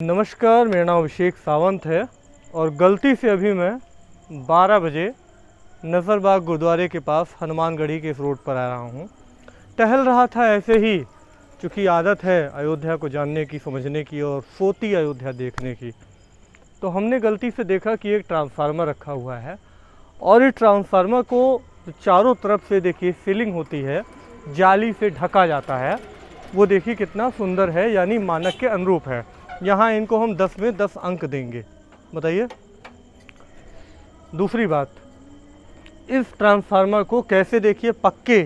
नमस्कार, मेरा नाम अभिषेक सावंत है और गलती से अभी मैं 12 बजे नज़रबाग गुरुद्वारे के पास हनुमानगढ़ी के इस रोड पर आ रहा हूँ। टहल रहा था ऐसे ही, चूँकि आदत है अयोध्या को जानने की, समझने की और सोती अयोध्या देखने की। तो हमने गलती से देखा कि एक ट्रांसफार्मर रखा हुआ है और इस ट्रांसफार्मर को चारों तरफ से देखिए सीलिंग होती है, जाली से ढका जाता है। वो देखिए कितना सुंदर है, यानी मानक के अनुरूप है। यहाँ इनको हम 10 में 10 अंक देंगे। बताइए। दूसरी बात, इस ट्रांसफार्मर को कैसे देखिए पक्के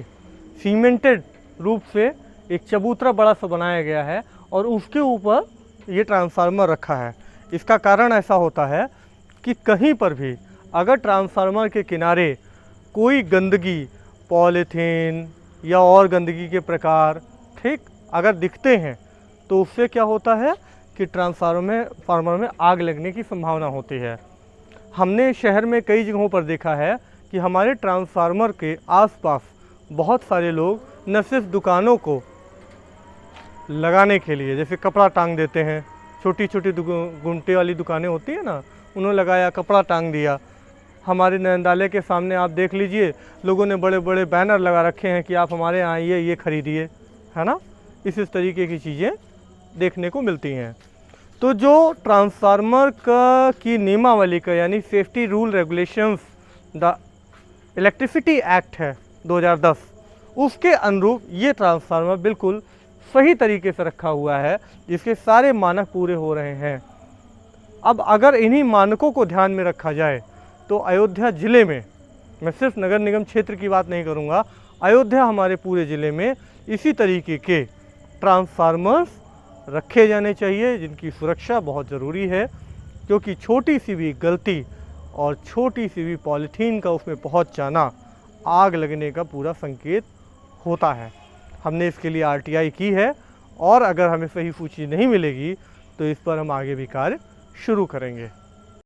सीमेंटेड रूप से एक चबूतरा बड़ा सा बनाया गया है और उसके ऊपर ये ट्रांसफार्मर रखा है। इसका कारण ऐसा होता है कि कहीं पर भी अगर ट्रांसफार्मर के किनारे कोई गंदगी, पॉलीथीन या और गंदगी के प्रकार ठीक अगर दिखते हैं तो उससे क्या होता है कि ट्रांसफार्मर में आग लगने की संभावना होती है। हमने शहर में कई जगहों पर देखा है कि हमारे ट्रांसफार्मर के आसपास बहुत सारे लोग न सिर्फ दुकानों को लगाने के लिए, जैसे कपड़ा टांग देते हैं, छोटी छोटी गुंटे वाली दुकानें होती है ना, उन्होंने लगाया, कपड़ा टांग दिया। हमारे नयनदालय के सामने आप देख लीजिए, लोगों ने बड़े बड़े बैनर लगा रखे हैं कि आप हमारे यहाँ आइए, ये खरीदिए, है ना। इस तरीके की चीज़ें देखने को मिलती हैं। तो जो ट्रांसफार्मर की नियमावली का, यानी safety rule regulations, the electricity act है 2010, उसके अनुरूप ये ट्रांसफार्मर बिल्कुल सही तरीके से रखा हुआ है, जिसके सारे मानक पूरे हो रहे हैं। अब अगर इन्हीं मानकों को ध्यान में रखा जाए तो अयोध्या ज़िले में, मैं सिर्फ नगर निगम क्षेत्र की बात नहीं करूँगा, अयोध्या हमारे पूरे ज़िले में इसी तरीके के ट्रांसफार्मर्स रखे जाने चाहिए, जिनकी सुरक्षा बहुत ज़रूरी है। क्योंकि छोटी सी भी गलती और छोटी सी भी पॉलीथीन का उसमें पहुंच जाना आग लगने का पूरा संकेत होता है। हमने इसके लिए आरटीआई की है और अगर हमें सही सूची नहीं मिलेगी तो इस पर हम आगे भी कार्य शुरू करेंगे।